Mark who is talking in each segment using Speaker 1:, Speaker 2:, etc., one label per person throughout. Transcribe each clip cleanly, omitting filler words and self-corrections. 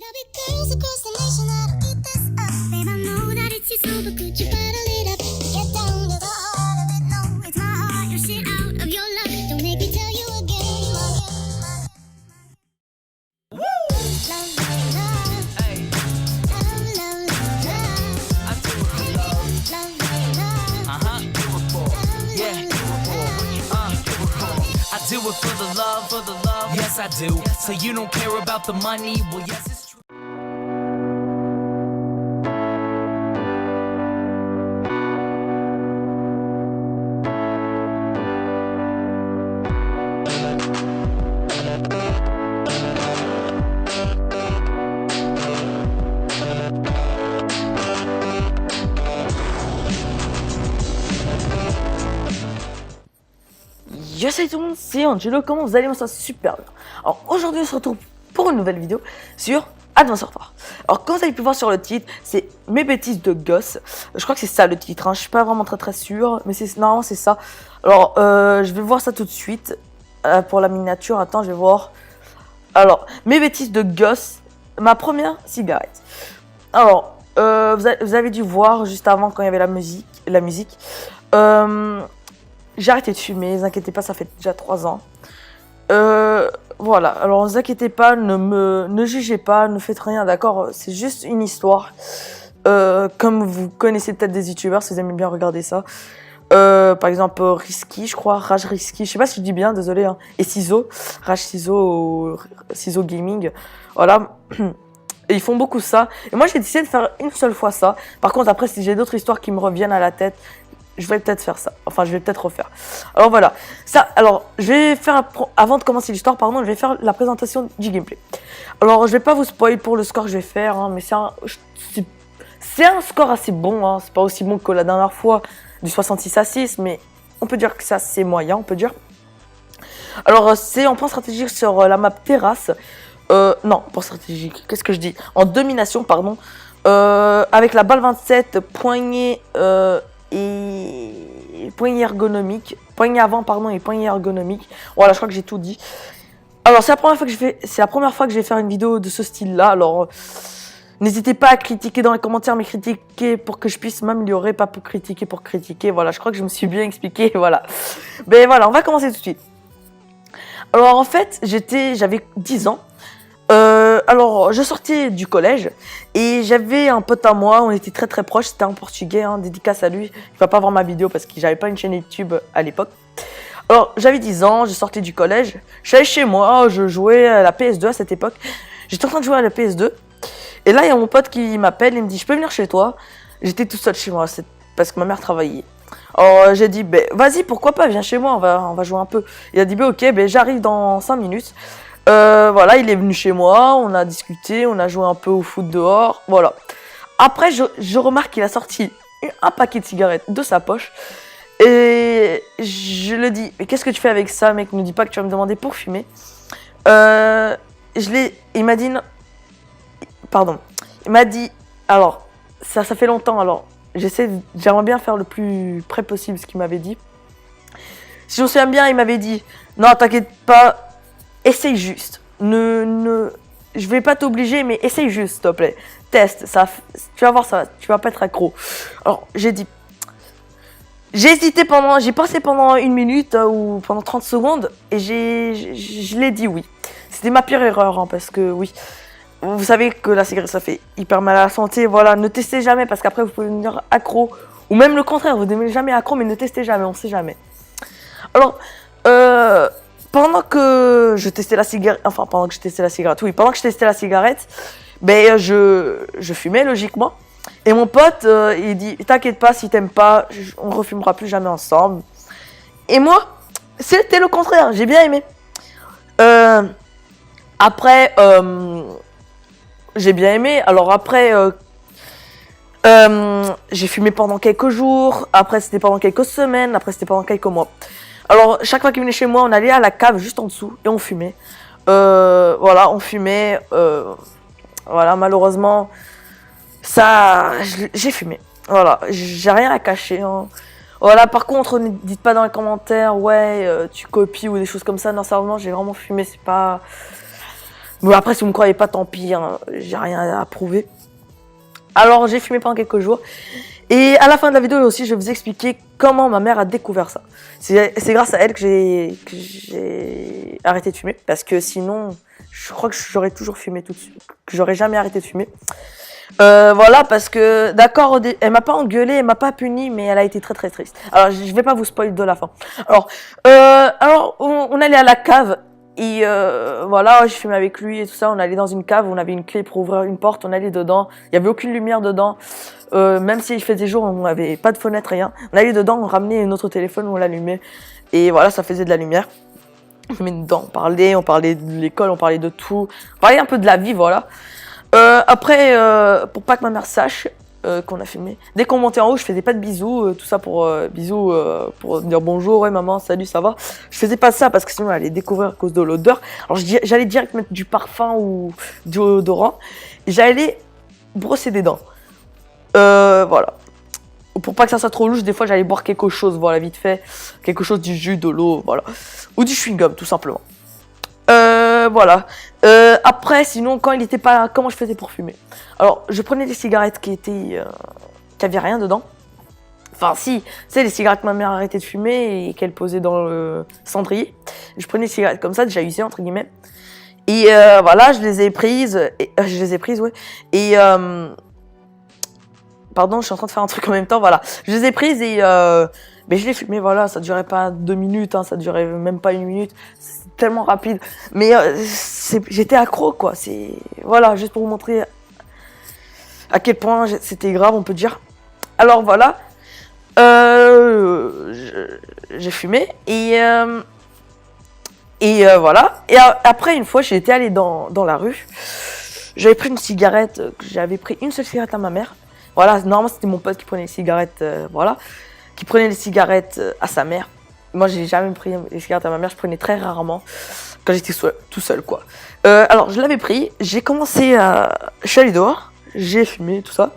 Speaker 1: There'll be girls across the nation that'll eat this up. Babe, I know that it's your soul, but could you bottle it up? Get down to the heart of it, no, it's my heart. You're shit out of your luck. Don't make me tell you again. Woo! Love, love, love. Hey. Love, love, love, love. I do it for love. Love, love, love.
Speaker 2: Do it for. Yeah. I do it for the love, for the love. Yes, I do. So you don't care about the money? Well, yes, it's true.
Speaker 3: Yo salut tout le monde, c'est Angelo, comment vous allez? Moi ça super bien. Alors aujourd'hui on se retrouve pour une nouvelle vidéo sur Advance Wars. Alors comme vous avez pu voir sur le titre, c'est mes bêtises de gosse. Je crois que c'est ça le titre, hein. Je suis pas vraiment très sûr, mais normalement c'est ça. Alors je vais voir ça tout de suite. Pour la miniature, attends je vais voir. Alors, mes bêtises de gosse, ma première cigarette. Alors, vous avez dû voir juste avant quand il y avait la musique. J'ai arrêté de fumer, ne vous inquiétez pas, ça fait déjà 3 ans. Voilà, alors ne vous inquiétez pas, ne jugez pas, ne faites rien, d'accord? C'est juste une histoire. Comme vous connaissez peut-être des youtubeurs, si vous aimez bien regarder ça. Par exemple, Risky, je crois, Rage Risky, je sais pas si je dis bien, désolé. Hein. Et Ciseaux, Rage Ciseaux, Ciseaux Gaming, voilà. Et ils font beaucoup ça. Et moi, j'ai décidé de faire une seule fois ça. Par contre, après, si j'ai d'autres histoires qui me reviennent à la tête, je vais peut-être faire ça. Enfin, je vais peut-être refaire. Alors voilà. Ça, alors, je vais faire, avant de commencer l'histoire, pardon, je vais faire la présentation du gameplay. Alors, je vais pas vous spoil pour le score que je vais faire, hein, mais c'est un score assez bon. Hein, c'est pas aussi bon que la dernière fois du 66-6, mais on peut dire que c'est assez moyen, on peut dire. Alors, c'est en point stratégique sur la map terrasse. Non, point stratégique, qu'est-ce que je dis? En domination, pardon. Avec la balle 27, poignée et poignée ergonomique, poignée avant pardon et poignée ergonomique. Voilà, je crois que j'ai tout dit. Alors c'est la première fois que je vais faire une vidéo de ce style-là. Alors n'hésitez pas à critiquer dans les commentaires, mais critiquer pour que je puisse m'améliorer, pas pour critiquer pour critiquer. Voilà, je crois que je me suis bien expliqué. Voilà. Mais voilà, on va commencer tout de suite. Alors en fait, j'avais 10 ans. Alors, je sortais du collège et j'avais un pote à moi, on était très proches, c'était un Portugais, hein, dédicace à lui. Il va pas voir ma vidéo parce que j'avais pas une chaîne YouTube à l'époque. Alors, j'avais 10 ans, je sortais du collège, j'allais chez moi, je jouais à la PS2 à cette époque. J'étais en train de jouer à la PS2 et là, il y a mon pote qui m'appelle, il me dit « Je peux venir chez toi ?» J'étais tout seul chez moi, parce que ma mère travaillait. Alors, j'ai dit « Vas-y, pourquoi pas, viens chez moi, on va jouer un peu. » Il a dit « Ok, j'arrive dans 5 minutes. » Voilà, il est venu chez moi, on a discuté, on a joué un peu au foot dehors, voilà. Après, je remarque qu'il a sorti un paquet de cigarettes de sa poche. Et je le dis, mais qu'est-ce que tu fais avec ça, mec? Ne dis pas que tu vas me demander pour fumer. Il m'a dit, non, pardon, il m'a dit, alors, ça fait longtemps, alors, j'aimerais bien faire le plus près possible ce qu'il m'avait dit. Si je me souviens bien, il m'avait dit, non, t'inquiète pas, essaye juste. Je vais pas t'obliger, mais essaye juste, s'il te plaît. Teste, tu vas voir ça, tu vas pas être accro. Alors, j'ai pensé pendant 1 minute ou pendant 30 secondes et je l'ai dit oui. C'était ma pire erreur, hein, parce que oui. Vous savez que la cigarette, ça fait hyper mal à la santé, voilà. Ne testez jamais parce qu'après, vous pouvez devenir accro. Ou même le contraire, vous ne devenez jamais accro, mais ne testez jamais, on sait jamais. Alors, pendant que je testais la cigarette, pendant que je testais la cigarette, je fumais logiquement. Et mon pote, il dit, t'inquiète pas, si t'aimes pas, on refumera plus jamais ensemble. Et moi, c'était le contraire, j'ai bien aimé. Après, j'ai bien aimé. Alors après, j'ai fumé pendant quelques jours. Après, c'était pendant quelques semaines. Après, c'était pendant quelques mois. Alors, chaque fois qu'il venait chez moi, on allait à la cave juste en dessous et on fumait. Voilà, on fumait. Voilà, malheureusement, j'ai fumé. Voilà, j'ai rien à cacher. Hein. Voilà, par contre, ne dites pas dans les commentaires, ouais, tu copies ou des choses comme ça. Non, sérieusement, j'ai vraiment fumé. C'est pas Mais après, si vous me croyez pas, tant pis, hein, j'ai rien à prouver. Alors, j'ai fumé pendant quelques jours. Et à la fin de la vidéo aussi, je vais vous expliquer comment ma mère a découvert ça. C'est grâce à elle que j'ai arrêté de fumer. Parce que sinon, je crois que j'aurais toujours fumé tout de suite. Que j'aurais jamais arrêté de fumer. Voilà, parce que, d'accord, elle m'a pas engueulé, elle m'a pas puni, mais elle a été très très triste. Alors, je vais pas vous spoiler de la fin. Alors on allait à la cave. Et voilà, je fumais avec lui et tout ça. On allait dans une cave, on avait une clé pour ouvrir une porte, on allait dedans. Il y avait aucune lumière dedans. Même s'il faisait jour, on n'avait pas de fenêtre, rien. On allait dedans, on ramenait notre téléphone, on l'allumait. Et voilà, ça faisait de la lumière. On fumait dedans, on parlait de l'école, on parlait de tout. On parlait un peu de la vie, voilà. Après, pour pas que ma mère sache qu'on a fumé, dès qu'on montait en haut, je faisais pas de bisous, tout ça pour bisous, pour dire bonjour, ouais maman, salut, ça va. Je faisais pas ça parce que sinon elle allait découvrir à cause de l'odeur. Alors j'allais direct mettre du parfum ou du déodorant. J'allais brosser des dents. Voilà. Pour pas que ça soit trop louche, des fois j'allais boire quelque chose, voilà, vite fait, quelque chose, du jus, de l'eau, voilà, ou du chewing-gum, tout simplement. Voilà. Après, sinon, quand il était pas là, comment je faisais pour fumer? Alors, je prenais des cigarettes qui avaient rien dedans. Enfin, si, tu sais, les cigarettes que ma mère a arrêté de fumer et qu'elle posait dans le cendrier. Je prenais des cigarettes comme ça, déjà usées, entre guillemets. Et voilà, je les ai prises, ouais. Et pardon, je suis en train de faire un truc en même temps, voilà. Je les ai prises et mais je les fumais, voilà, ça durait pas 2 minutes, hein, ça durait même pas 1 minute. C'est tellement rapide. Mais j'étais accro, quoi. Voilà, juste pour vous montrer à quel point c'était grave, on peut dire. Alors voilà, j'ai fumé et voilà. Et après, une fois, j'étais allée dans la rue. J'avais pris une cigarette, j'avais pris une seule cigarette à ma mère. Voilà, normalement c'était mon pote qui prenait les cigarettes, voilà, qui prenait les cigarettes à sa mère. Moi, j'ai jamais pris les cigarettes à ma mère, je prenais très rarement quand j'étais tout seul, quoi. Alors, je l'avais pris, j'ai commencé à... Je suis allé dehors, j'ai fumé, tout ça.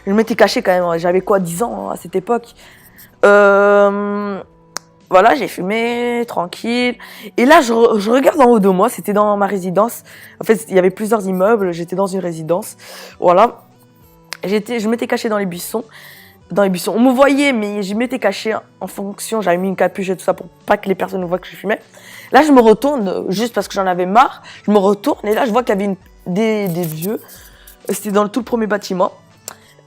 Speaker 3: Je m'étais caché quand même, j'avais quoi, 10 ans à cette époque. Voilà, j'ai fumé, tranquille. Et là, je regarde en haut de moi, c'était dans ma résidence. En fait, il y avait plusieurs immeubles, j'étais dans une résidence. Voilà. Je m'étais caché dans les buissons. On me voyait, mais je m'étais caché en fonction. J'avais mis une capuche et tout ça pour pas que les personnes voient que je fumais. Là, je me retourne, juste parce que j'en avais marre. Je me retourne et là, je vois qu'il y avait des vieux. C'était dans le tout premier bâtiment.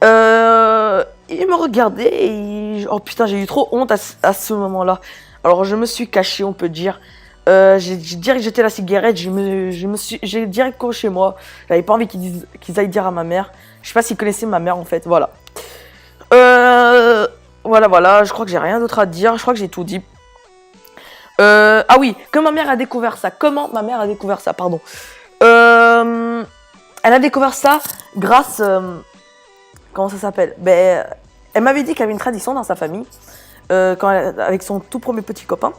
Speaker 3: Ils me regardaient et... Oh putain, j'ai eu trop honte à ce moment-là. Alors, je me suis caché, on peut dire. J'ai direct jeté la cigarette, j'ai direct couru chez moi. J'avais pas envie qu'ils aillent dire à ma mère. Je sais pas s'ils connaissaient ma mère en fait, voilà. Voilà, je crois que j'ai rien d'autre à dire, je crois que j'ai tout dit. Ah oui, comment ma mère a découvert ça, pardon. Elle a découvert ça grâce... comment ça s'appelle? Ben, elle m'avait dit qu'il y avait une tradition dans sa famille, avec son tout premier petit copain.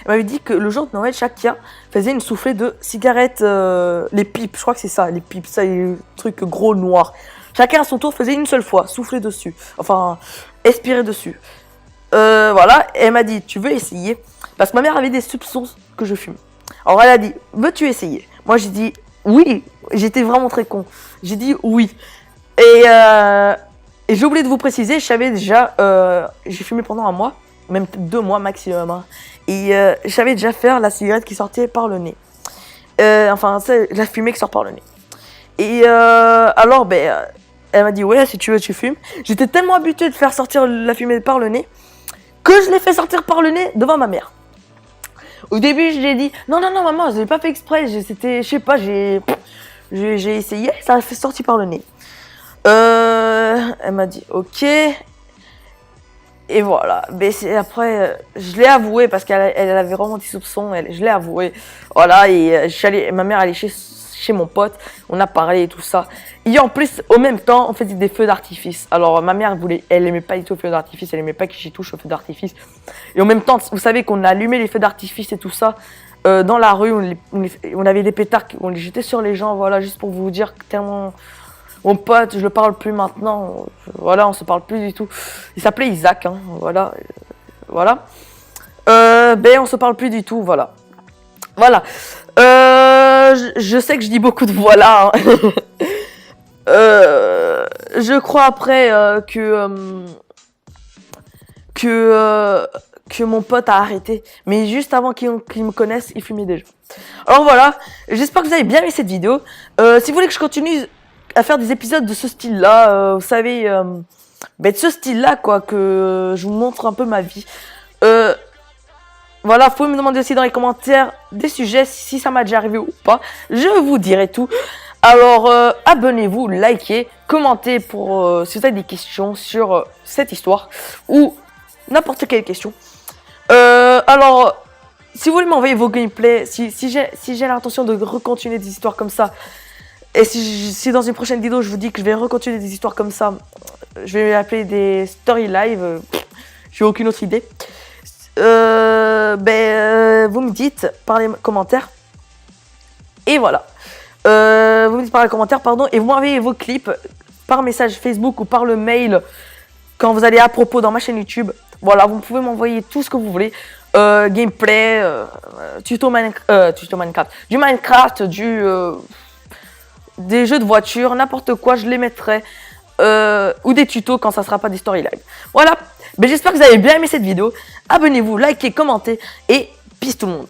Speaker 3: Elle m'avait dit que le jour de Noël, chacun faisait une soufflée de cigarettes, les pipes, je crois que c'est ça, les pipes, ça, les trucs gros noirs. Chacun à son tour faisait une seule fois, souffler dessus, enfin, expirer dessus. Voilà, et elle m'a dit, tu veux essayer? Parce que ma mère avait des soupçons que je fume. Alors elle a dit, veux-tu essayer? Moi j'ai dit, oui, j'étais vraiment très con. J'ai dit oui. Et j'ai oublié de vous préciser, je savais déjà, j'ai fumé pendant 1 mois, même 2 mois maximum. Hein, et je savais déjà faire la cigarette qui sortait par le nez. Enfin, c'est la fumée qui sort par le nez. Et alors, ben, elle m'a dit, ouais, si tu veux, tu fumes. J'étais tellement habitué de faire sortir la fumée par le nez que je l'ai fait sortir par le nez devant ma mère. Au début, je lui ai dit, non, maman, je l'ai pas fait exprès. C'était, je sais pas, j'ai essayé, ça a fait sortir par le nez. Elle m'a dit, ok. Et voilà. Mais après, je l'ai avoué parce qu'elle avait vraiment des soupçons. Je l'ai avoué. Voilà. Et ma mère allait chez mon pote. On a parlé et tout ça. Et en plus, au même temps, on faisait des feux d'artifice. Alors, ma mère elle aimait pas du tout les feux d'artifice. Elle aimait pas que j'y touche aux feux d'artifice. Et en même temps, vous savez qu'on allumait les feux d'artifice et tout ça. Dans la rue, on avait des pétards, on les jetait sur les gens. Voilà, juste pour vous dire que tellement... Mon pote, je le parle plus maintenant. Voilà, on se parle plus du tout. Il s'appelait Isaac, hein. Voilà. Ben, on se parle plus du tout, voilà. Voilà. je sais que je dis beaucoup de voilà. Hein. Je crois après que mon pote a arrêté. Mais juste avant qu'il me connaisse, il fumait déjà. Alors voilà, j'espère que vous avez bien aimé cette vidéo. Si vous voulez que je continue à faire des épisodes de ce style-là, vous savez, de ce style-là, quoi, que je vous montre un peu ma vie. Voilà, vous pouvez me demander aussi dans les commentaires des sujets, si ça m'a déjà arrivé ou pas. Je vous dirai tout. Alors, abonnez-vous, likez, commentez pour si vous avez des questions sur cette histoire ou n'importe quelle question. Alors, si vous voulez m'envoyer vos gameplays, si j'ai l'intention de recontinuer des histoires comme ça, et si dans une prochaine vidéo je vous dis que je vais recontinuer des histoires comme ça, je vais appeler des story live, j'ai aucune autre idée. Vous me dites par les commentaires. Et voilà. Vous me dites par les commentaires, pardon, et vous m'envoyez vos clips par message Facebook ou par le mail quand vous allez à propos dans ma chaîne YouTube. Voilà, vous pouvez m'envoyer tout ce que vous voulez. Gameplay, tuto Minecraft, du Minecraft, des jeux de voiture, n'importe quoi, je les mettrai. Ou des tutos quand ça sera pas des story live. Voilà, j'espère que vous avez bien aimé cette vidéo. Abonnez-vous, likez, commentez et peace tout le monde.